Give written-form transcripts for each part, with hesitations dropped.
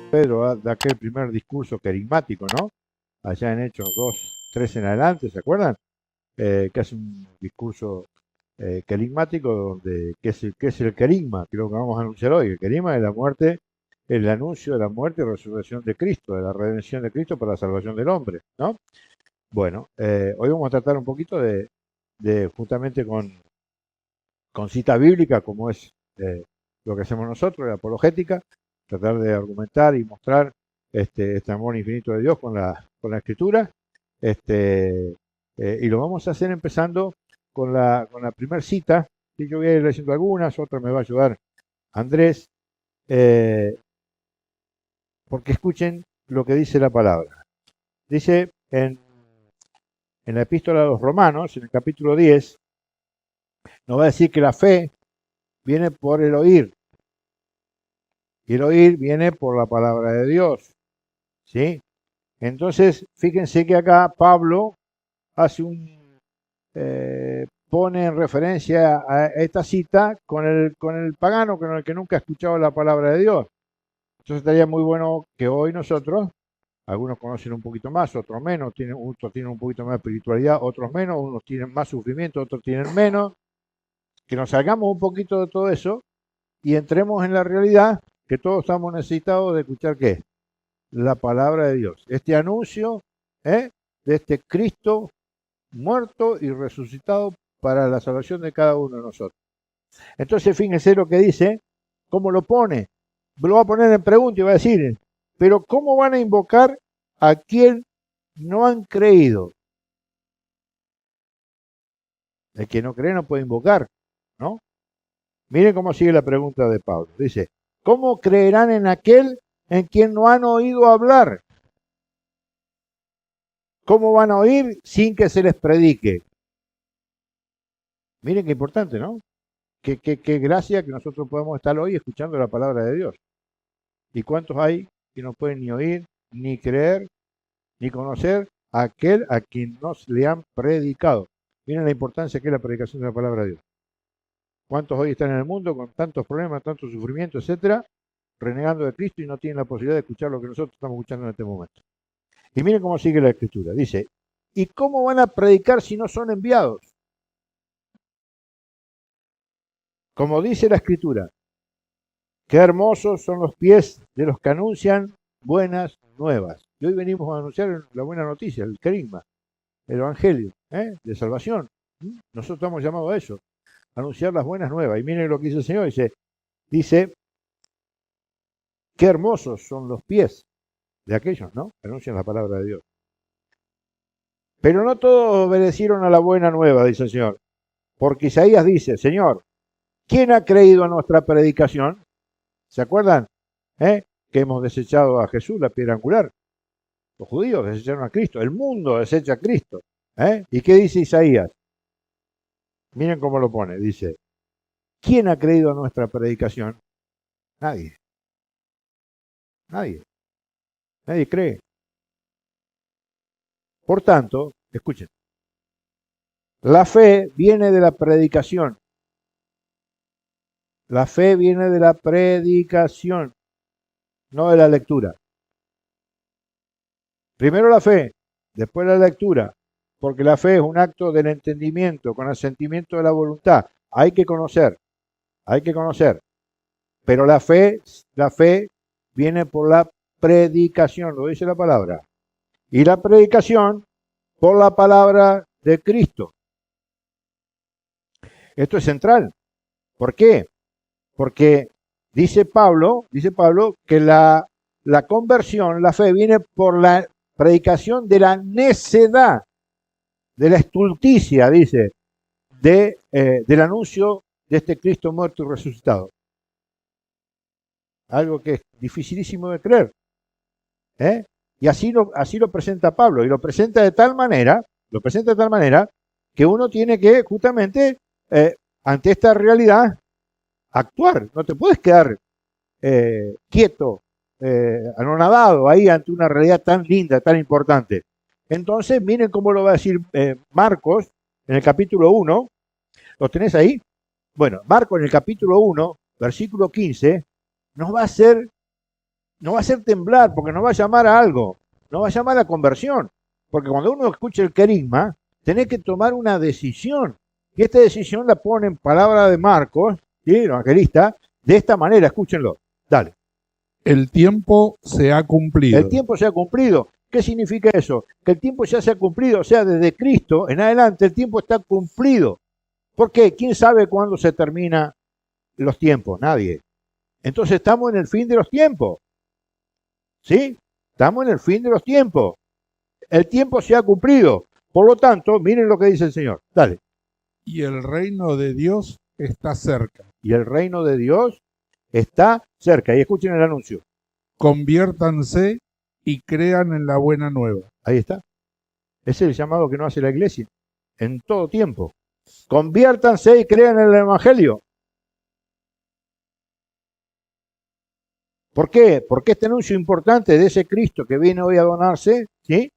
Pedro da aquel primer discurso querigmático, ¿no? Allá en Hechos 2, 3 en adelante, ¿se acuerdan? Que hace un discurso querigmático donde, qué es el querigma? Creo que vamos a anunciar hoy. El querigma es la muerte, el anuncio de la muerte y resurrección de Cristo, de la redención de Cristo para la salvación del hombre, ¿no? Bueno, hoy vamos a tratar un poquito de justamente con cita bíblica, como es lo que hacemos nosotros, la apologética, tratar de argumentar y mostrar este amor infinito de Dios con la escritura, y lo vamos a hacer empezando con la primera cita, que yo voy a ir leyendo algunas, otras me va a ayudar Andrés, eh, porque escuchen lo que dice la palabra. Dice en la epístola a los Romanos, en el capítulo 10, nos va a decir que la fe viene por el oír, y el oír viene por la palabra de Dios, ¿sí? Entonces, fíjense que acá Pablo hace pone en referencia a esta cita con el pagano, con el que nunca ha escuchado la palabra de Dios. Entonces estaría muy bueno que hoy nosotros, algunos conocen un poquito más, otros menos, otros tienen un poquito más de espiritualidad, otros menos, unos tienen más sufrimiento, otros tienen menos, que nos salgamos un poquito de todo eso y entremos en la realidad que todos estamos necesitados de escuchar qué, la palabra de Dios. Este anuncio de este Cristo muerto y resucitado para la salvación de cada uno de nosotros. Entonces, fíjense lo que dice, cómo lo pone. Lo va a poner en pregunta y va a decir, pero ¿cómo van a invocar a quien no han creído? El que no cree no puede invocar, ¿no? Miren cómo sigue la pregunta de Pablo. Dice, ¿cómo creerán en aquel en quien no han oído hablar? ¿Cómo van a oír sin que se les predique? Miren qué importante, ¿no? Qué gracia que nosotros podamos estar hoy escuchando la palabra de Dios. ¿Y cuántos hay que no pueden ni oír, ni creer, ni conocer a aquel a quien nos le han predicado? Miren la importancia que es la predicación de la palabra de Dios. ¿Cuántos hoy están en el mundo con tantos problemas, tanto sufrimiento, etcétera, renegando de Cristo y no tienen la posibilidad de escuchar lo que nosotros estamos escuchando en este momento? Y miren cómo sigue la escritura. Dice, ¿y cómo van a predicar si no son enviados? Como dice la escritura, qué hermosos son los pies de los que anuncian buenas nuevas. Y hoy venimos a anunciar la buena noticia, el carisma, el evangelio de salvación. Nosotros estamos llamados a eso, a anunciar las buenas nuevas. Y miren lo que dice el Señor, dice, qué hermosos son los pies de aquellos, ¿no? Que anuncian la palabra de Dios. Pero no todos obedecieron a la buena nueva, dice el Señor. Porque Isaías dice, Señor, ¿quién ha creído a nuestra predicación? ¿Se acuerdan? Que hemos desechado a Jesús, la piedra angular. Los judíos desecharon a Cristo, el mundo desecha a Cristo. ¿Y qué dice Isaías? Miren cómo lo pone, dice, ¿quién ha creído a nuestra predicación? Nadie. Nadie. Nadie cree. Por tanto, escuchen, la fe viene de la predicación. La fe viene de la predicación, no de la lectura. Primero la fe, después la lectura, porque la fe es un acto del entendimiento, con asentimiento de la voluntad. Hay que conocer, pero la fe viene por la predicación, lo dice la palabra. Y la predicación por la palabra de Cristo. Esto es central. ¿Por qué? Porque dice Pablo que la conversión, la fe, viene por la predicación de la necedad, de la estulticia, dice, del anuncio de este Cristo muerto y resucitado. Algo que es dificilísimo de creer. Y así lo presenta Pablo, y lo presenta de tal manera que uno tiene que justamente, ante esta realidad, actuar. No te puedes quedar quieto, anonadado ahí ante una realidad tan linda, tan importante. Entonces, miren cómo lo va a decir Marcos en el capítulo 1. ¿Lo tenés ahí? Bueno, Marcos en el capítulo 1, versículo 15, nos va a hacer Nos va a hacer temblar porque nos va a llamar a algo, nos va a llamar a conversión. Porque cuando uno escucha el querigma, tenés que tomar una decisión. Y esta decisión la pone en palabra de Marcos, ¿sí? El evangelista, de esta manera, escúchenlo. Dale. El tiempo se ha cumplido. El tiempo se ha cumplido. ¿Qué significa eso? Que el tiempo ya se ha cumplido, o sea, desde Cristo en adelante el tiempo está cumplido. ¿Por qué? ¿Quién sabe cuándo se terminan los tiempos? Nadie. Entonces estamos en el fin de los tiempos. ¿Sí? Estamos en el fin de los tiempos. El tiempo se ha cumplido. Por lo tanto, miren lo que dice el Señor. Dale. Y el reino de Dios está cerca. Y el reino de Dios está cerca. Y escuchen el anuncio. Conviértanse y crean en la buena nueva. Ahí está. Ese es el llamado que nos hace la iglesia. En todo tiempo. Conviértanse y crean en el Evangelio. ¿Por qué? Porque este anuncio importante de ese Cristo que viene hoy a donarse, ¿sí?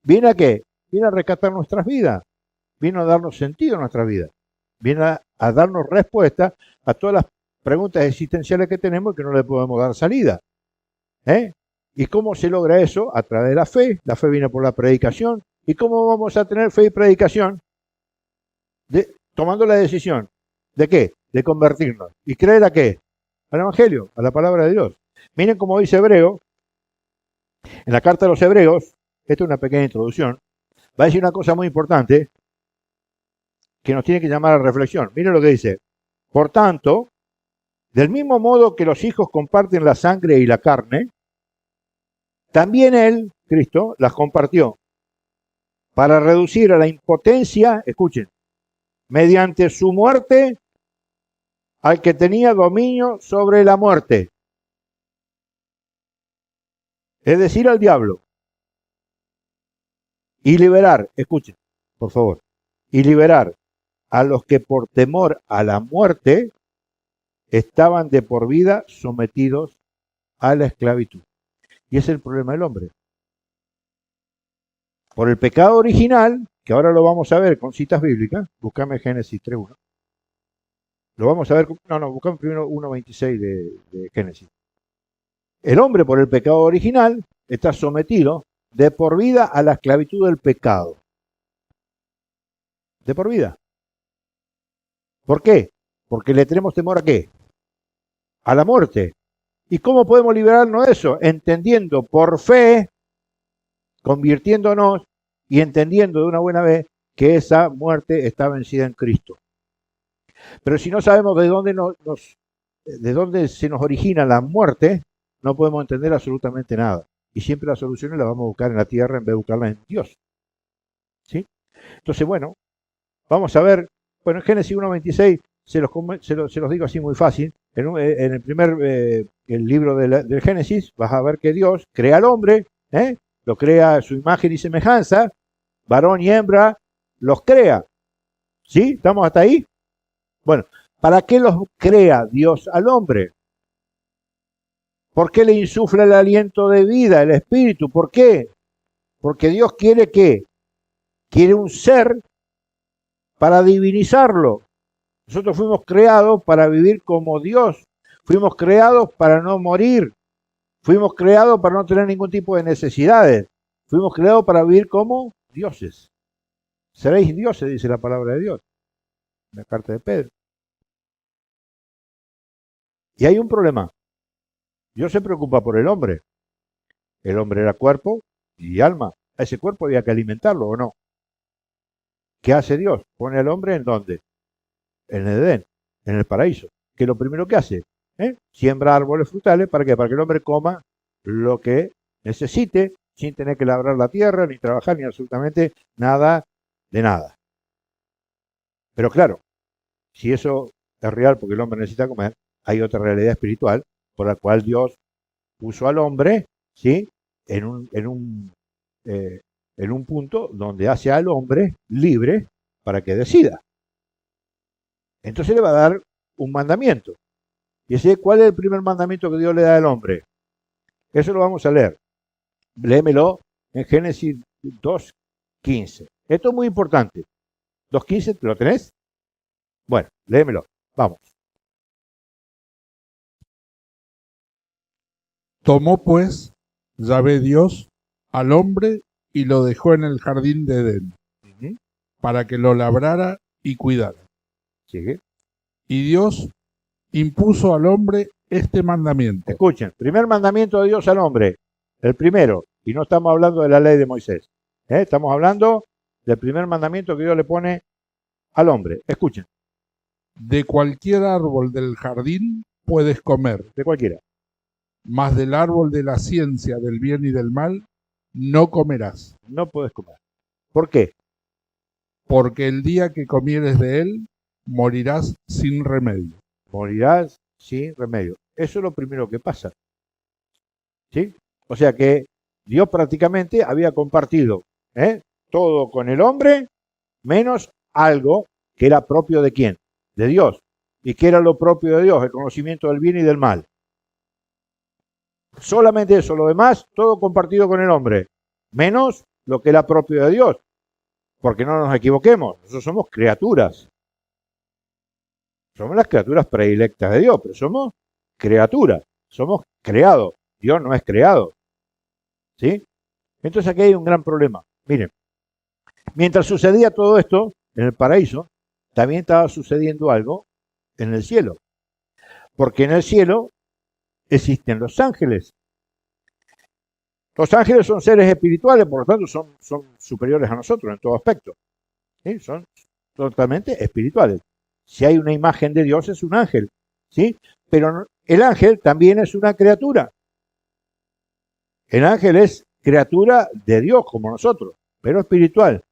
¿Viene a qué? Viene a rescatar nuestras vidas. Vino a darnos sentido a nuestra vida. Viene a darnos respuesta a todas las preguntas existenciales que tenemos y que no le podemos dar salida. ¿Y cómo se logra eso? A través de la fe. La fe viene por la predicación. ¿Y cómo vamos a tener fe y predicación? Tomando la decisión. ¿De qué? De convertirnos. ¿Y creer a qué? Al Evangelio, a la palabra de Dios. Miren cómo dice Hebreo, en la carta de los Hebreos, esto es una pequeña introducción, va a decir una cosa muy importante que nos tiene que llamar a reflexión. Miren lo que dice. Por tanto, del mismo modo que los hijos comparten la sangre y la carne, también Él, Cristo, las compartió para reducir a la impotencia, escuchen, mediante su muerte al que tenía dominio sobre la muerte. Es decir, al diablo. Y liberar, escuchen, por favor, y liberar a los que por temor a la muerte estaban de por vida sometidos a la esclavitud. Y ese es el problema del hombre. Por el pecado original, que ahora lo vamos a ver con citas bíblicas, buscame Génesis 3.1. Lo vamos a ver, buscame primero 1.26 de Génesis. El hombre por el pecado original está sometido de por vida a la esclavitud del pecado. De por vida. ¿Por qué? Porque le tenemos temor a qué? A la muerte. ¿Y cómo podemos liberarnos de eso? Entendiendo por fe, convirtiéndonos y entendiendo de una buena vez que esa muerte está vencida en Cristo. Pero si no sabemos de dónde se nos origina la muerte, no podemos entender absolutamente nada. Y siempre las soluciones las vamos a buscar en la tierra en vez de buscarlas en Dios. ¿Sí? Entonces, bueno, vamos a ver, bueno, en Génesis 1.26 se los digo así muy fácil. En el primer el libro del Génesis vas a ver que Dios crea al hombre, lo crea a su imagen y semejanza, varón y hembra, los crea. ¿Sí? ¿Estamos hasta ahí? Bueno, ¿para qué los crea Dios al hombre? ¿Por qué le insufla el aliento de vida, el espíritu? ¿Por qué? Porque Dios quiere ¿qué? Quiere un ser para divinizarlo. Nosotros fuimos creados para vivir como Dios. Fuimos creados para no morir. Fuimos creados para no tener ningún tipo de necesidades. Fuimos creados para vivir como dioses. Seréis dioses, dice la palabra de Dios. En la carta de Pedro. Y hay un problema. Dios se preocupa por el hombre. El hombre era cuerpo y alma. A ese cuerpo había que alimentarlo, ¿o no? ¿Qué hace Dios? Pone al hombre ¿en dónde? En el Edén, en el paraíso. ¿Qué es lo primero que hace? Siembra árboles frutales. ¿Para qué? Para que el hombre coma lo que necesite sin tener que labrar la tierra, ni trabajar, ni absolutamente nada de nada. Pero claro, si eso es real porque el hombre necesita comer, hay otra realidad espiritual por la cual Dios puso al hombre, ¿sí? en un punto donde hace al hombre libre para que decida. Entonces le va a dar un mandamiento. Y ese, ¿cuál es el primer mandamiento que Dios le da al hombre? Eso lo vamos a leer. Léemelo en Génesis 2.15. Esto es muy importante. 2.15, ¿lo tenés? Bueno, léemelo. Vamos. Tomó pues Yahvé Dios al hombre y lo dejó en el jardín de Edén, Ujú. para que lo labrara y cuidara. Sigue. Y Dios impuso al hombre este mandamiento. Escuchen, primer mandamiento de Dios al hombre, el primero, y no estamos hablando de la ley de Moisés, estamos hablando del primer mandamiento que Dios le pone al hombre. Escuchen, De cualquier árbol del jardín puedes comer, de cualquiera. mas del árbol de la ciencia del bien y del mal no comerás, No puedes comer. ¿Por qué? porque el día que comieres de él, morirás sin remedio. Morirás sin remedio. Eso es lo primero que pasa. ¿Sí? O sea que Dios prácticamente había compartido todo con el hombre, menos algo que era propio de quién, de Dios. ¿Y qué era lo propio de Dios? El conocimiento del bien y del mal. Solamente eso, lo demás, todo compartido con el hombre, menos lo que era propio de Dios. Porque no nos equivoquemos, nosotros somos criaturas. Somos las criaturas predilectas de Dios, pero somos criaturas, somos creados. Dios no es creado. ¿Sí? Entonces aquí hay un gran problema. Miren, mientras sucedía todo esto en el paraíso, también estaba sucediendo algo en el cielo. Porque en el cielo existen los ángeles. Los ángeles son seres espirituales, por lo tanto son superiores a nosotros en todo aspecto. ¿Sí? Son totalmente espirituales. Si hay una imagen de Dios es un ángel. ¿Sí? Pero el ángel también es una criatura. El ángel es criatura de Dios como nosotros, pero espiritual.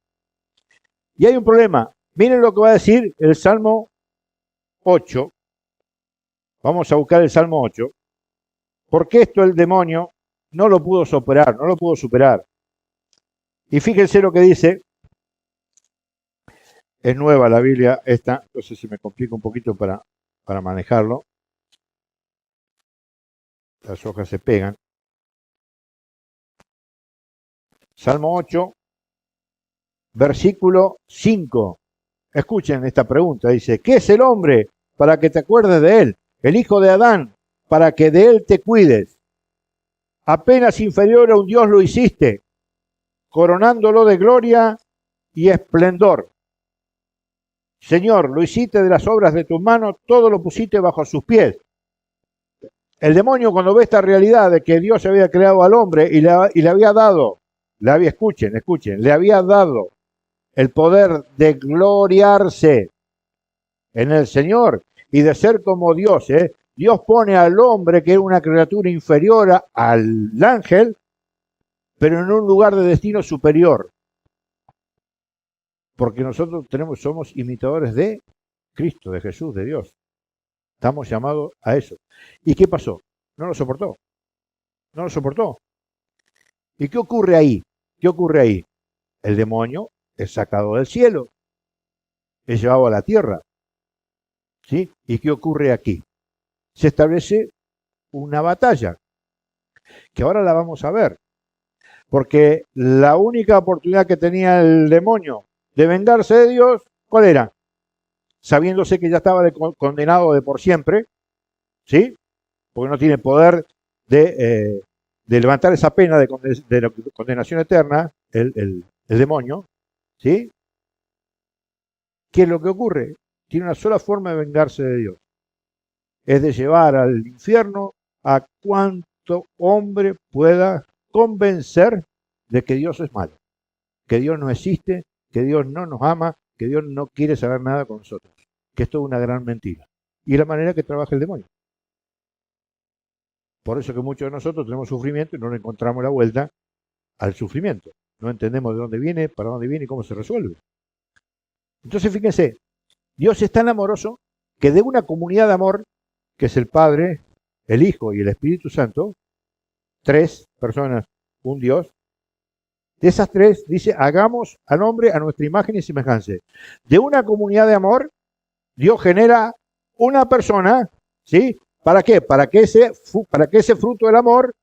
Y hay un problema. Miren lo que va a decir el Salmo 8. Vamos a buscar el Salmo 8. Porque esto el demonio no lo pudo superar, no lo pudo superar. Y fíjense lo que dice. Es nueva la Biblia esta, entonces se me complica un poquito para manejarlo. Las hojas se pegan. Salmo 8, versículo 5. Escuchen esta pregunta. Dice, ¿qué es el hombre para que te acuerdes de él? El hijo de Adán, para que de él te cuides. Apenas inferior a un Dios lo hiciste, coronándolo de gloria y esplendor. Señor, lo hiciste de las obras de tus manos, todo lo pusiste bajo sus pies. El demonio cuando ve esta realidad de que Dios había creado al hombre y le había dado, escuchen, le había dado el poder de gloriarse en el Señor y de ser como Dios. Dios pone al hombre, que es una criatura inferior al ángel, pero en un lugar de destino superior. Porque nosotros somos imitadores de Cristo, de Jesús, de Dios. Estamos llamados a eso. ¿Y qué pasó? No lo soportó. No lo soportó. ¿Y qué ocurre ahí? ¿Qué ocurre ahí? El demonio es sacado del cielo, es llevado a la tierra. ¿Sí? ¿Y qué ocurre aquí? Se establece una batalla, que ahora la vamos a ver. Porque la única oportunidad que tenía el demonio de vengarse de Dios, ¿cuál era? Sabiéndose que ya estaba condenado de por siempre, ¿sí? Porque no tiene poder de levantar esa pena de condenación eterna, el demonio, ¿sí? ¿Qué es lo que ocurre? Tiene una sola forma de vengarse de Dios. Es de llevar al infierno a cuanto hombre pueda convencer de que Dios es malo, que Dios no existe, que Dios no nos ama, que Dios no quiere saber nada con nosotros, que esto es una gran mentira. Y la manera que trabaja el demonio. Por eso que muchos de nosotros tenemos sufrimiento y no le encontramos la vuelta al sufrimiento. No entendemos de dónde viene, para dónde viene y cómo se resuelve. Entonces fíjense, Dios es tan amoroso que de una comunidad de amor, que es el Padre, el Hijo y el Espíritu Santo, 3 personas, un Dios, de esas 3 dice, hagamos al hombre a nuestra imagen y semejanza. De una comunidad de amor, Dios genera una persona, ¿sí? ¿Para qué? Para que ese fruto del amor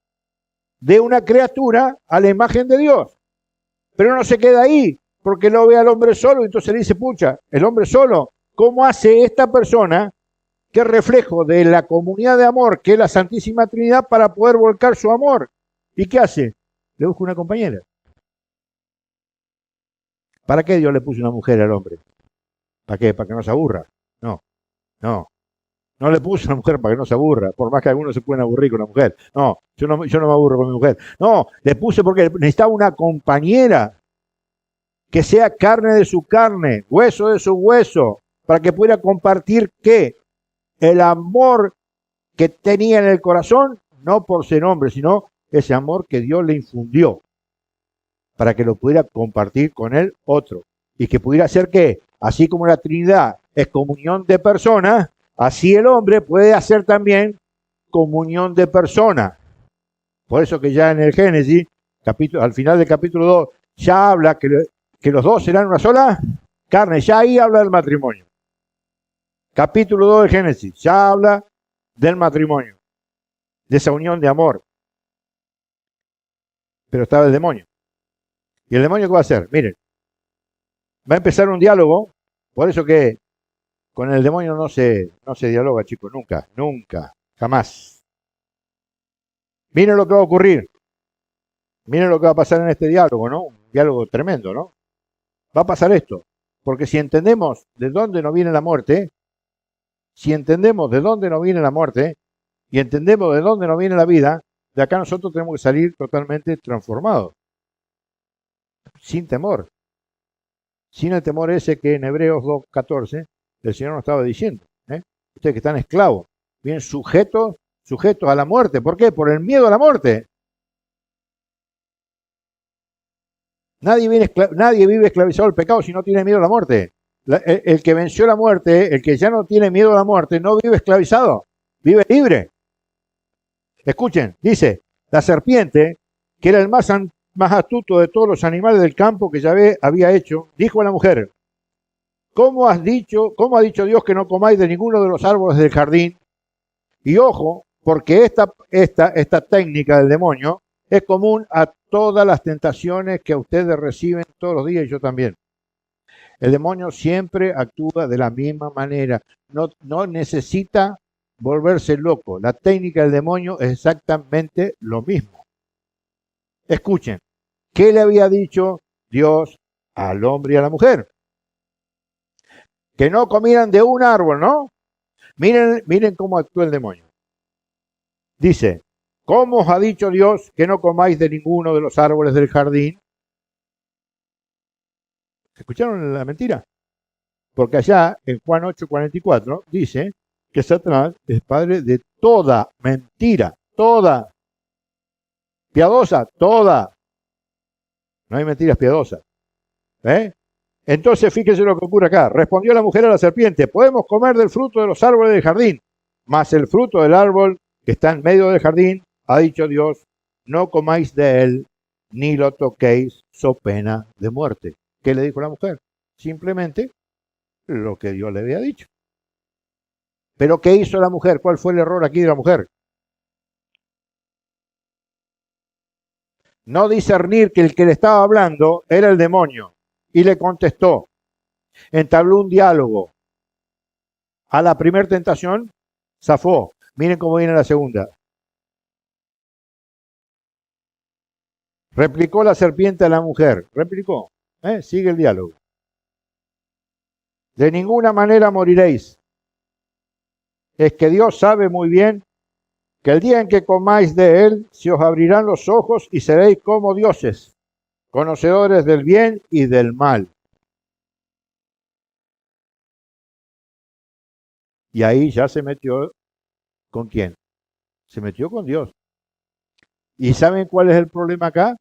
dé una criatura a la imagen de Dios. Pero no se queda ahí, porque lo ve al hombre solo, y entonces le dice, pucha, el hombre solo, ¿cómo hace esta persona qué reflejo de la comunidad de amor que es la Santísima Trinidad para poder volcar su amor. ¿Y qué hace? Le busca una compañera. ¿Para qué Dios le puso una mujer al hombre? ¿Para qué? ¿Para que no se aburra? No, no. No le puso una mujer para que no se aburra, por más que algunos se pueden aburrir con una mujer. No, yo no me aburro con mi mujer. No, le puse porque necesitaba una compañera que sea carne de su carne, hueso de su hueso, para que pudiera compartir ¿qué? El amor que tenía en el corazón, no por ser hombre, sino ese amor que Dios le infundió, para que lo pudiera compartir con el otro. Y que pudiera ser que, así como la Trinidad es comunión de personas, así el hombre puede hacer también comunión de personas. Por eso que ya en el Génesis, al final del capítulo 2, ya habla que los dos serán una sola carne. Ya ahí habla del matrimonio. Capítulo 2 del Génesis, ya habla del matrimonio, de esa unión de amor. Pero estaba el demonio. ¿Y el demonio qué va a hacer? Miren, va a empezar un diálogo, por eso que con el demonio no se dialoga, chicos, nunca, nunca, jamás. Miren lo que va a ocurrir. Miren lo que va a pasar en este diálogo, ¿no? Un diálogo tremendo, ¿no? Va a pasar esto. Porque si entendemos de dónde nos viene la muerte, si entendemos de dónde nos viene la muerte y entendemos de dónde nos viene la vida, de acá nosotros tenemos que salir totalmente transformados. Sin temor. Sin el temor ese que en Hebreos 2:14 el Señor nos estaba diciendo. Ustedes que están esclavos, bien sujetos a la muerte. ¿Por qué? Por el miedo a la muerte. Nadie vive esclavizado al pecado si no tiene miedo a la muerte. El que venció la muerte, el que ya no tiene miedo a la muerte, no vive esclavizado, vive libre. Escuchen, dice, la serpiente, que era el más astuto de todos los animales del campo que Yahvé había hecho, dijo a la mujer, ¿cómo ha dicho Dios que no comáis de ninguno de los árboles del jardín? Y ojo, porque esta técnica del demonio es común a todas las tentaciones que ustedes reciben todos los días y yo también. El demonio siempre actúa de la misma manera. No necesita volverse loco. La técnica del demonio es exactamente lo mismo. Escuchen, ¿qué le había dicho Dios al hombre y a la mujer? Que no comieran de un árbol, ¿no? Miren cómo actúa el demonio. Dice, ¿cómo os ha dicho Dios que no comáis de ninguno de los árboles del jardín? ¿Escucharon la mentira? Porque allá en Juan 8:44 dice que Satanás es padre de toda mentira, toda. Piadosa, toda. No hay mentiras piadosas. Entonces fíjense lo que ocurre acá. Respondió la mujer a la serpiente, podemos comer del fruto de los árboles del jardín, mas el fruto del árbol que está en medio del jardín, ha dicho Dios, no comáis de él, ni lo toquéis, so pena de muerte. ¿Qué le dijo la mujer? Simplemente lo que Dios le había dicho. ¿Pero qué hizo la mujer? ¿Cuál fue el error aquí de la mujer? No discernir que el que le estaba hablando era el demonio. Y le contestó. Entabló un diálogo. A la primera tentación, zafó. Miren cómo viene la segunda. Replicó la serpiente a la mujer. Replicó. Sigue el diálogo. De ninguna manera moriréis. Es que Dios sabe muy bien que el día en que comáis de él, se os abrirán los ojos y seréis como dioses, conocedores del bien y del mal. Y ahí ya se metió ¿con quién? Se metió con Dios. ¿Y saben cuál es el problema acá?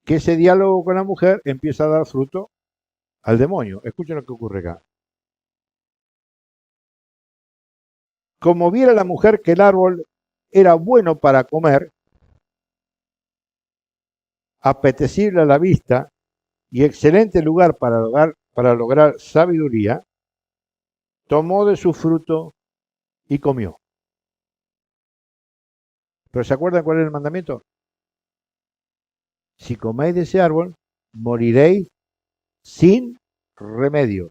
Que ese diálogo con la mujer empieza a dar fruto al demonio. Escuchen lo que ocurre acá. Como viera la mujer que el árbol era bueno para comer, apetecible a la vista y excelente lugar para lograr sabiduría, tomó de su fruto y comió. ¿Pero se acuerdan cuál es el mandamiento? Si coméis de ese árbol, moriréis sin remedio.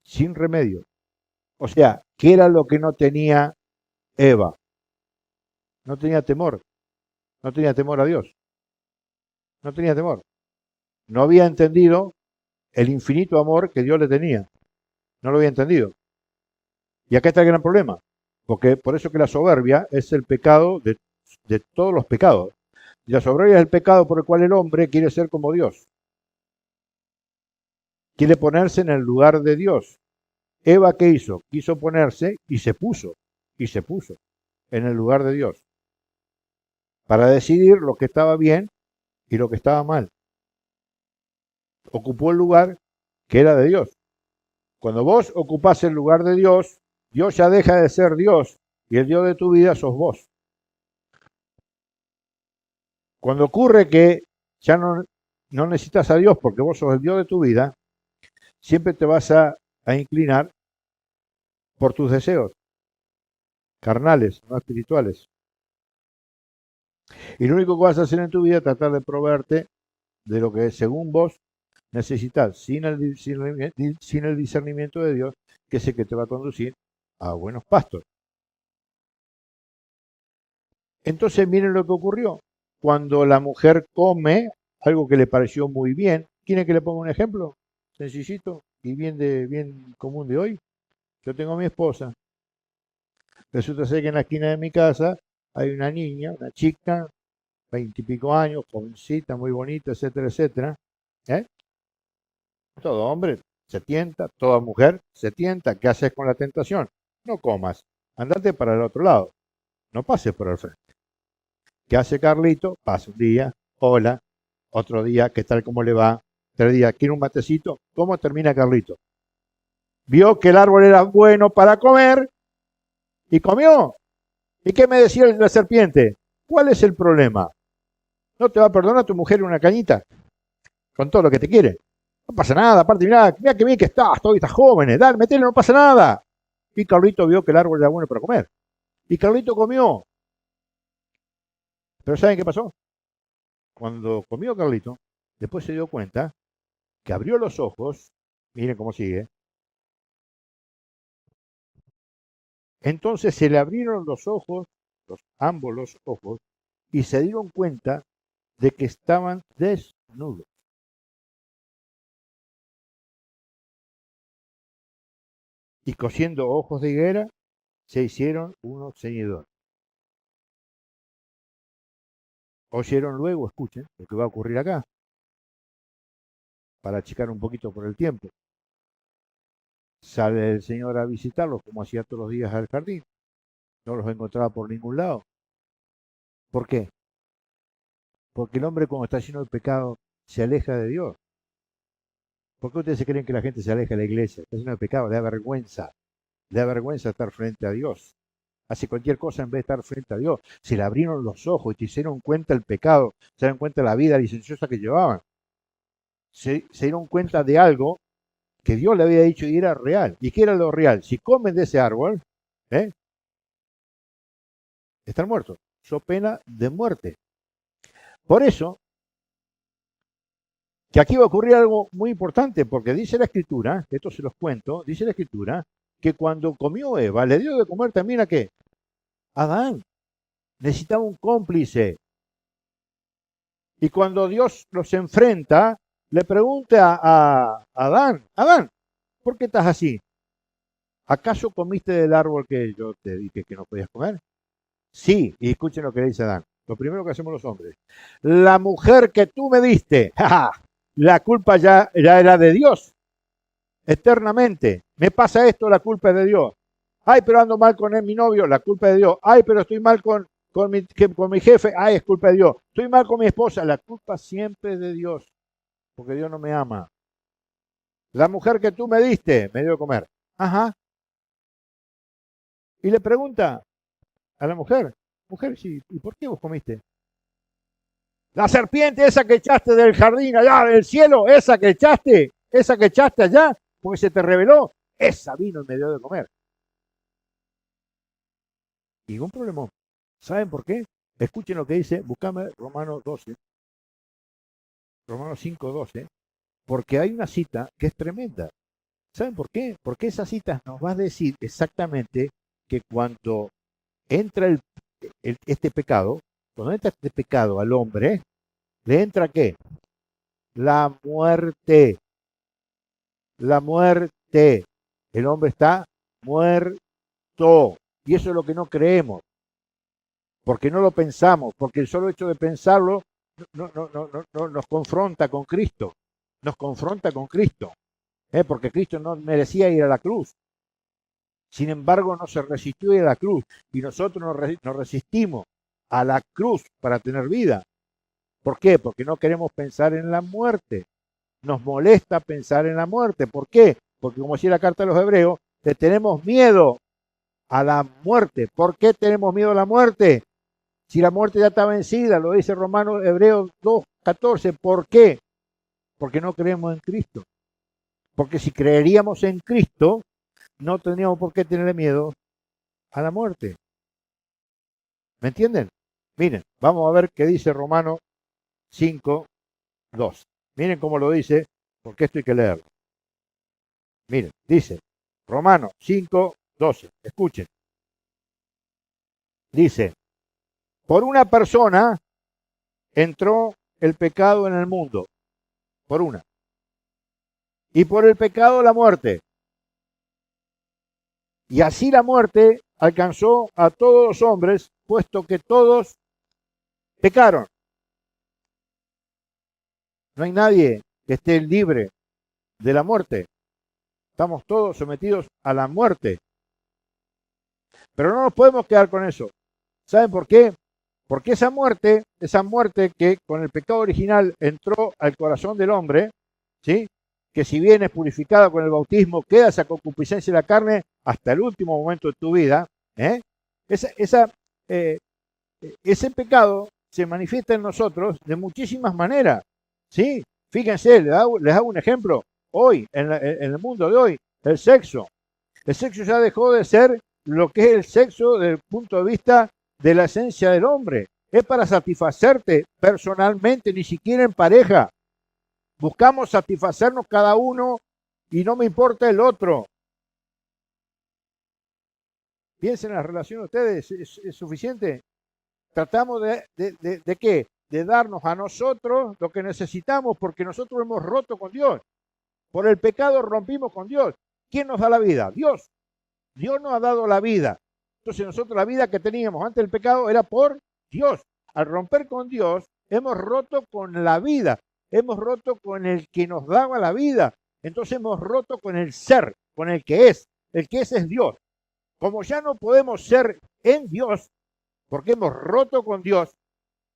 Sin remedio. O sea, ¿Qué era lo que no tenía Eva? No tenía temor. No tenía temor a Dios. No tenía temor. No había entendido el infinito amor que Dios le tenía. No lo había entendido. Y acá está el gran problema. Porque por eso que la soberbia es el pecado de todos los pecados. Y la soberbia es el pecado por el cual el hombre quiere ser como Dios. Quiere ponerse en el lugar de Dios. Eva, ¿qué hizo? Quiso ponerse y se puso. Y se puso en el lugar de Dios. Para decidir lo que estaba bien y lo que estaba mal. Ocupó el lugar que era de Dios. Cuando vos ocupás el lugar de Dios, Dios ya deja de ser Dios y el Dios de tu vida sos vos. Cuando ocurre que ya no necesitas a Dios porque vos sos el Dios de tu vida, siempre te vas a inclinar por tus deseos carnales, no espirituales. Y lo único que vas a hacer en tu vida es tratar de proveerte de lo que según vos necesitas, sin el discernimiento de Dios, que es el que te va a conducir a buenos pastos. Entonces miren lo que ocurrió. Cuando la mujer come algo que le pareció muy bien, ¿quieren que le ponga un ejemplo? Sencillito y bien común de hoy. Yo tengo a mi esposa. Resulta ser que en la esquina de mi casa hay una niña, una chica, 20 y pico años, jovencita, muy bonita, etcétera, etcétera. ¿Eh? Todo hombre se tienta, toda mujer se tienta. ¿Qué haces con la tentación? No comas, andate para el otro lado, no pases por el frente. ¿Qué hace Carlito? Pasa un día, hola, otro día, ¿qué tal, cómo le va? 3 días, ¿quiere un matecito? ¿Cómo termina Carlito? Vio que el árbol era bueno para comer y comió. ¿Y qué me decía la serpiente? ¿Cuál es el problema? ¿No te va a perdonar tu mujer una cañita? Con todo lo que te quiere. No pasa nada, aparte, mira que bien que estás, todavía estás joven, dale, metele, no pasa nada. Y Carlito vio que el árbol era bueno para comer. Y Carlito comió. Pero ¿saben qué pasó? Cuando comió Carlito, después se dio cuenta que abrió los ojos, miren cómo sigue, entonces se le abrieron los ojos, ambos los ojos, y se dieron cuenta de que estaban desnudos. Y cosiendo ojos de higuera, se hicieron unos ceñidores. Oyeron luego, escuchen, lo que va a ocurrir acá, para achicar un poquito por el tiempo. Sale el Señor a visitarlos, como hacía todos los días al jardín. No los encontraba por ningún lado. ¿Por qué? Porque el hombre cuando está lleno de pecado se aleja de Dios. ¿Por qué ustedes se creen que la gente se aleja de la iglesia? Está lleno de pecado, le da vergüenza. Le da vergüenza estar frente a Dios. Hace cualquier cosa en vez de estar frente a Dios. Se le abrieron los ojos y te hicieron cuenta el pecado, se dieron cuenta de la vida licenciosa que llevaban. Se dieron cuenta de algo que Dios le había dicho y era real. ¿Y qué era lo real? Si comen de ese árbol, ¿eh? Están muertos. So pena de muerte. Por eso, que aquí va a ocurrir algo muy importante, porque dice la Escritura, esto se los cuento, dice la Escritura, que cuando comió Eva, le dio de comer también a qué? Adán. Necesitaba un cómplice. Y cuando Dios los enfrenta, le pregunta a Adán, Adán, ¿por qué estás así? ¿Acaso comiste del árbol que yo te dije que no podías comer? Sí, y escuchen lo que le dice Adán. Lo primero que hacemos los hombres. La mujer que tú me diste, jaja, la culpa ya era de Dios, eternamente. Me pasa esto, la culpa es de Dios. Ay, pero ando mal con mi novio, la culpa es de Dios. Ay, pero estoy mal con mi jefe, ay, es culpa de Dios. Estoy mal con mi esposa, la culpa siempre es de Dios, porque Dios no me ama. La mujer que tú me diste, me dio de comer. Ajá. Y le pregunta a la mujer, mujer, sí, ¿y por qué vos comiste? La serpiente esa que echaste del jardín allá del cielo, esa que echaste allá, porque se te reveló, esa vino y me dio de comer. Ningún problema. ¿Saben por qué? Escuchen lo que dice, buscame Romanos 12, Romanos 5:12, porque hay una cita que es tremenda. ¿Saben por qué? Porque esa cita nos va a decir exactamente que cuando entra este pecado, cuando entra este pecado al hombre, ¿le entra qué? La muerte. La muerte. El hombre está muerto. Y eso es lo que no creemos. Porque no lo pensamos. Porque el solo hecho de pensarlo no nos confronta con Cristo. Nos confronta con Cristo. Porque Cristo no merecía ir a la cruz. Sin embargo, no se resistió a ir a la cruz. Y nosotros nos resistimos a la cruz para tener vida. ¿Por qué? Porque no queremos pensar en la muerte. Nos molesta pensar en la muerte. ¿Por qué? Porque como decía la carta de los Hebreos, le tenemos miedo a la muerte. ¿Por qué tenemos miedo a la muerte? Si la muerte ya está vencida, lo dice Romanos Hebreos 2:14. ¿Por qué? Porque no creemos en Cristo. Porque si creeríamos en Cristo, no tendríamos por qué tenerle miedo a la muerte. ¿Me entienden? Miren, vamos a ver qué dice Romanos 5:2. Miren cómo lo dice, porque esto hay que leerlo. Miren, dice Romanos 5:12. Escuchen. Dice, por una persona entró el pecado en el mundo. Por una. Y por el pecado la muerte. Y así la muerte alcanzó a todos los hombres, puesto que todos pecaron. No hay nadie que esté libre de la muerte. Estamos todos sometidos a la muerte. Pero no nos podemos quedar con eso. ¿Saben por qué? Porque esa muerte que con el pecado original entró al corazón del hombre, ¿sí? Que si bien es purificada con el bautismo, queda esa concupiscencia de la carne hasta el último momento de tu vida. Ese pecado se manifiesta en nosotros de muchísimas maneras. ¿Sí? Fíjense, les hago un ejemplo. Hoy, en el mundo de hoy, el sexo. El sexo ya dejó de ser lo que es el sexo desde el punto de vista de la esencia del hombre. Es para satisfacerte personalmente, ni siquiera en pareja. Buscamos satisfacernos cada uno y no me importa el otro. Piensen en la relación de ustedes, ¿es suficiente? Tratamos ¿de qué? De darnos a nosotros lo que necesitamos porque nosotros hemos roto con Dios. Por el pecado rompimos con Dios. ¿Quién nos da la vida? Dios. Dios nos ha dado la vida. Entonces nosotros la vida que teníamos antes del pecado era por Dios. Al romper con Dios, hemos roto con la vida. Hemos roto con el que nos daba la vida. Entonces hemos roto con el ser, con el que es. El que es Dios. Como ya no podemos ser en Dios, porque hemos roto con Dios,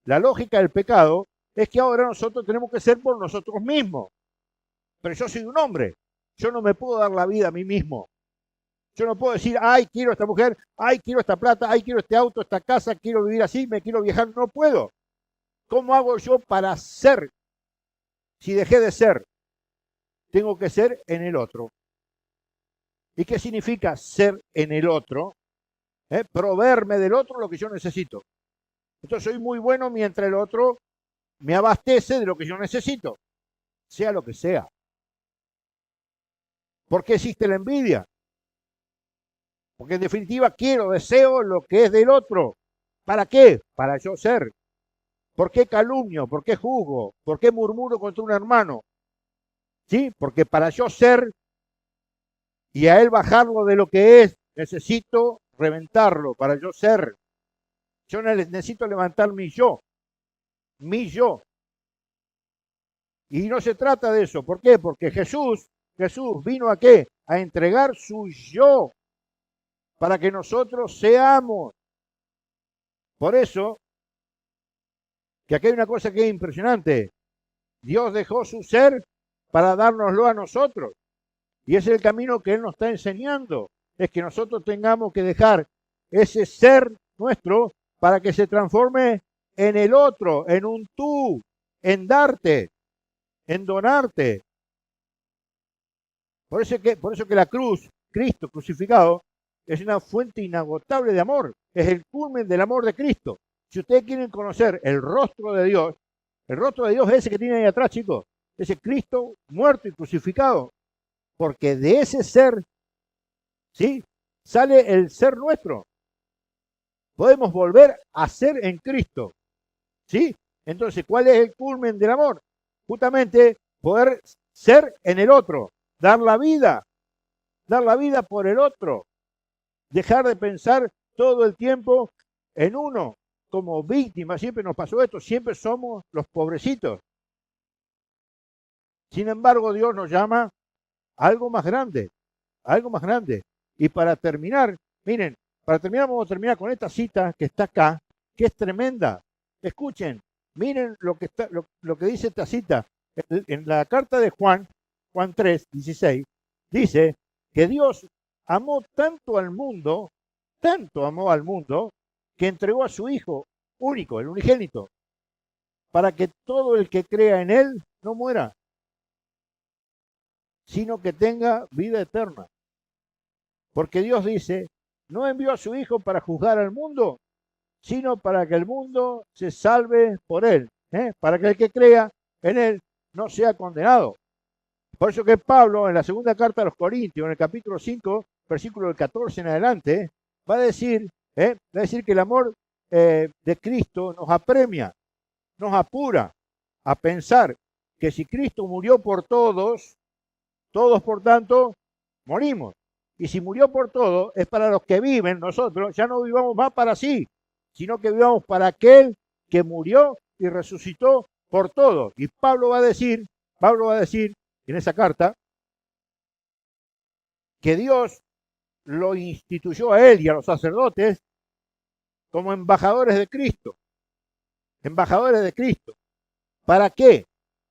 la lógica del pecado es que ahora nosotros tenemos que ser por nosotros mismos. Pero yo soy un hombre. Yo no me puedo dar la vida a mí mismo. Yo no puedo decir, ay, quiero esta mujer, ay, quiero esta plata, ay, quiero este auto, esta casa, quiero vivir así, me quiero viajar. No puedo. ¿Cómo hago yo para ser? Si dejé de ser, tengo que ser en el otro. ¿Y qué significa ser en el otro? Proveerme del otro lo que yo necesito. Entonces soy muy bueno mientras el otro me abastece de lo que yo necesito, sea lo que sea. ¿Por qué existe la envidia? Porque en definitiva deseo lo que es del otro. ¿Para qué? Para yo ser. ¿Por qué calumnio? ¿Por qué juzgo? ¿Por qué murmuro contra un hermano? ¿Sí? Porque para yo ser y a él bajarlo de lo que es, necesito reventarlo para yo ser. Yo necesito levantar mi yo. Mi yo. Y no se trata de eso. ¿Por qué? Porque Jesús vino ¿a qué? A entregar su yo para que nosotros seamos. Por eso, que aquí hay una cosa que es impresionante. Dios dejó su ser para dárnoslo a nosotros. Y ese es el camino que Él nos está enseñando. Es que nosotros tengamos que dejar ese ser nuestro para que se transforme en el otro, en un tú, en darte, en donarte. Por eso que la cruz, Cristo crucificado, es una fuente inagotable de amor. Es el culmen del amor de Cristo. Si ustedes quieren conocer el rostro de Dios es ese que tiene ahí atrás, chicos. Ese Cristo muerto y crucificado. porque de ese ser, ¿sí?, sale el ser nuestro. Podemos volver a ser en Cristo, ¿sí? Entonces, ¿cuál es el culmen del amor? Justamente poder ser en el otro, dar la vida por el otro, dejar de pensar todo el tiempo en uno como víctima. Siempre nos pasó esto, siempre somos los pobrecitos. Sin embargo, Dios nos llama a algo más grande, algo más grande. Y para terminar, miren, vamos a terminar con esta cita que está acá, que es tremenda. Escuchen, miren lo que dice esta cita. En la carta de Juan 3, 16, dice que Dios amó tanto al mundo, que entregó a su Hijo único, el unigénito, para que todo el que crea en Él no muera, sino que tenga vida eterna. Porque Dios dice, no envió a su Hijo para juzgar al mundo, sino para que el mundo se salve por Él, para que el que crea en Él no sea condenado. Por eso que Pablo, en la segunda carta a los Corintios, en el capítulo 5, versículo del 14 en adelante, va a decir que el amor de Cristo nos apremia, nos apura a pensar que si Cristo murió por todos, todos por tanto morimos. Y si murió por todos, es para los que viven, nosotros ya no vivamos más para sí, sino que vivamos para aquel que murió y resucitó por todos. Y Pablo va a decir en esa carta que Dios lo instituyó a él y a los sacerdotes como embajadores de Cristo. Embajadores de Cristo. ¿Para qué?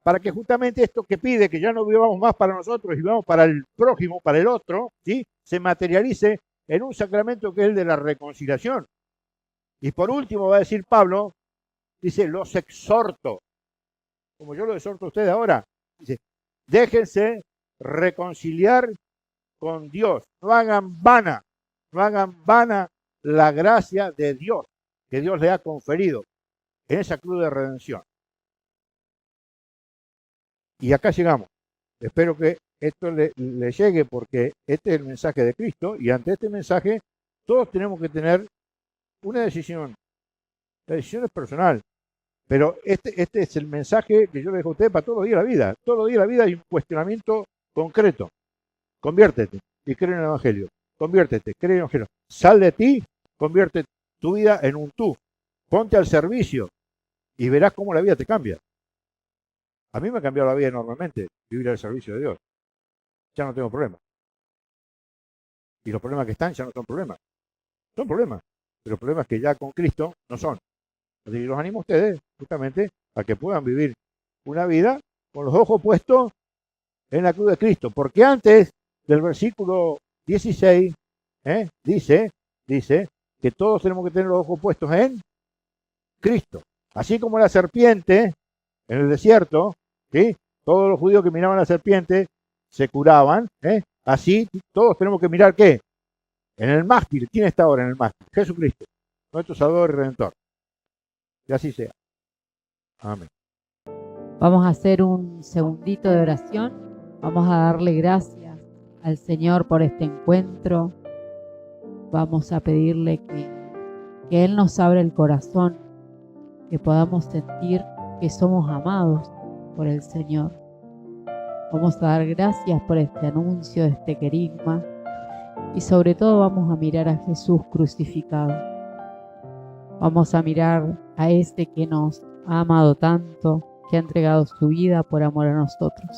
Para que justamente esto que pide, que ya no vivamos más para nosotros y vivamos para el prójimo, para el otro, ¿sí?, se materialice en un sacramento que es el de la reconciliación. Y por último va a decir Pablo, dice, los exhorto, como yo lo exhorto a ustedes ahora, dice, déjense reconciliar con Dios, no hagan vana la gracia de Dios, que Dios le ha conferido en esa cruz de redención. Y acá llegamos. Espero que esto le llegue, porque este es el mensaje de Cristo, y ante este mensaje todos tenemos que tener una decisión. La decisión es personal, pero este es el mensaje que yo le dejo a ustedes para todos los días de la vida. Todos los días de la vida hay un cuestionamiento concreto. Conviértete y cree en el Evangelio. Conviértete, cree en el Evangelio. Sal de ti, convierte tu vida en un tú. Ponte al servicio y verás cómo la vida te cambia. A mí me ha cambiado la vida enormemente vivir al servicio de Dios. Ya no tengo problemas. Y los problemas que están ya no son problemas. Son problemas. Pero los problemas que ya con Cristo no son. Así que los animo a ustedes justamente a que puedan vivir una vida con los ojos puestos en la cruz de Cristo. Porque antes del versículo 16 dice que todos tenemos que tener los ojos puestos en Cristo. Así como la serpiente en el desierto, ¿sí?, todos los judíos que miraban a la serpiente se curaban, así todos tenemos que mirar ¿qué? En el mástil. ¿Quién está ahora en el mástil? Jesucristo, nuestro Salvador y Redentor. Y así sea. Amén. Vamos a hacer un segundito de oración. Vamos a darle gracias al Señor por este encuentro. Vamos a pedirle que Él nos abra el corazón, que podamos sentir que somos amados por el Señor. Vamos a dar gracias por este anuncio, este querigma, y sobre todo vamos a mirar a Jesús crucificado. Vamos a mirar a este que nos ha amado tanto, que ha entregado su vida por amor a nosotros,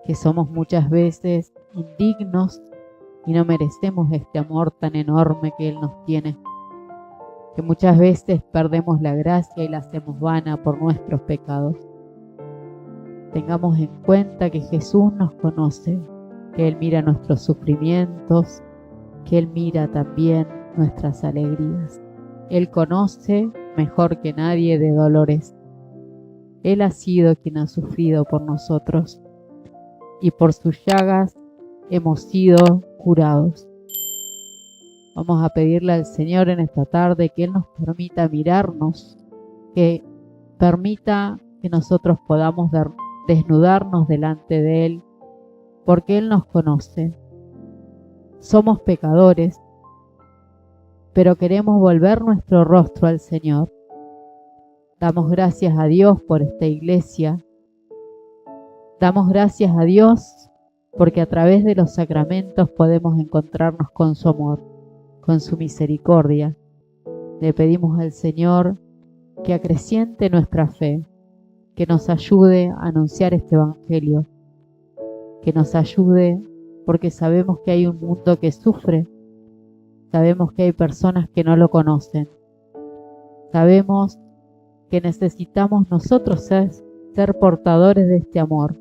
que somos muchas veces indignos y no merecemos este amor tan enorme que Él nos tiene, que muchas veces perdemos la gracia y la hacemos vana por nuestros pecados. Tengamos en cuenta que Jesús nos conoce, que Él mira nuestros sufrimientos, que Él mira también nuestras alegrías. Él conoce mejor que nadie de dolores. Él ha sido quien ha sufrido por nosotros, y por sus llagas hemos sido curados. Vamos a pedirle al Señor en esta tarde que Él nos permita mirarnos, que permita que nosotros podamos desnudarnos delante de Él porque Él nos conoce. Somos pecadores, pero queremos volver nuestro rostro al Señor. Damos gracias a Dios por esta iglesia. Damos gracias a Dios porque a través de los sacramentos podemos encontrarnos con su amor, con su misericordia. Le pedimos al Señor que acreciente nuestra fe, que nos ayude a anunciar este evangelio, que nos ayude porque sabemos que hay un mundo que sufre, sabemos que hay personas que no lo conocen, sabemos que necesitamos nosotros ser portadores de este amor.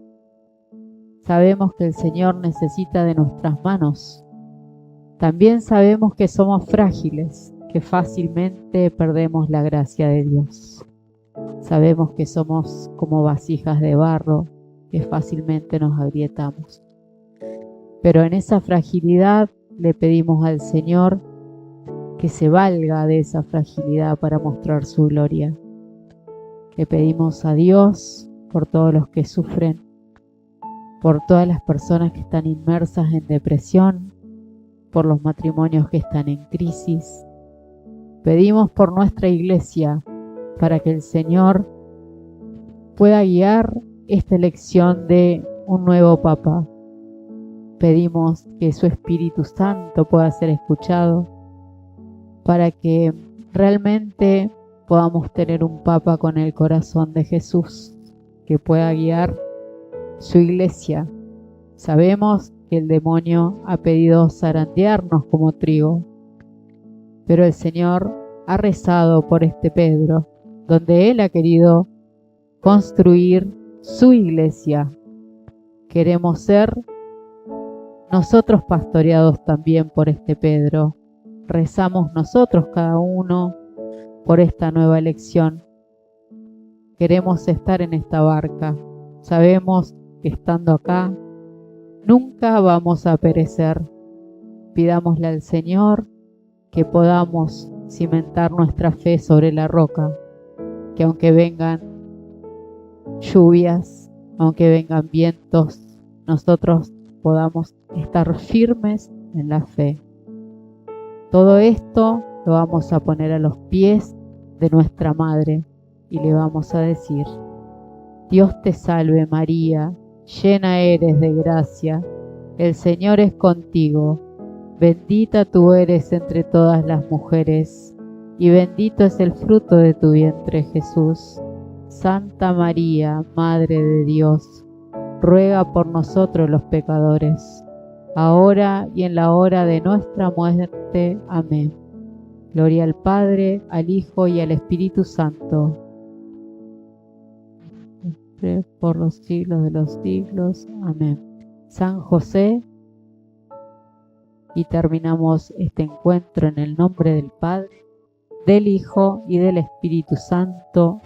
Sabemos que el Señor necesita de nuestras manos. También sabemos que somos frágiles, que fácilmente perdemos la gracia de Dios. Sabemos que somos como vasijas de barro, que fácilmente nos agrietamos. Pero en esa fragilidad le pedimos al Señor que se valga de esa fragilidad para mostrar su gloria. Le pedimos a Dios por todos los que sufren, por todas las personas que están inmersas en depresión, por los matrimonios que están en crisis. Pedimos por nuestra iglesia para que el Señor pueda guiar esta elección de un nuevo Papa. Pedimos que su Espíritu Santo pueda ser escuchado para que realmente podamos tener un Papa con el corazón de Jesús, que pueda guiar su iglesia. Sabemos que el demonio ha pedido zarandearnos como trigo, pero el Señor ha rezado por este Pedro, donde Él ha querido construir su iglesia. Queremos ser nosotros pastoreados también por este Pedro. Rezamos nosotros cada uno por esta nueva elección. Queremos estar en esta barca. Sabemos que estando acá nunca vamos a perecer. Pidámosle al Señor que podamos cimentar nuestra fe sobre la roca, que aunque vengan lluvias, aunque vengan vientos, nosotros podamos estar firmes en la fe. Todo esto lo vamos a poner a los pies de nuestra Madre y le vamos a decir: Dios te salve María, llena eres de gracia, el Señor es contigo, bendita tú eres entre todas las mujeres, y bendito es el fruto de tu vientre Jesús. Santa María, Madre de Dios, ruega por nosotros los pecadores, ahora y en la hora de nuestra muerte. Amén. Gloria al Padre, al Hijo y al Espíritu Santo, por los siglos de los siglos. Amén. San José, y terminamos este encuentro en el nombre del Padre, del Hijo y del Espíritu Santo.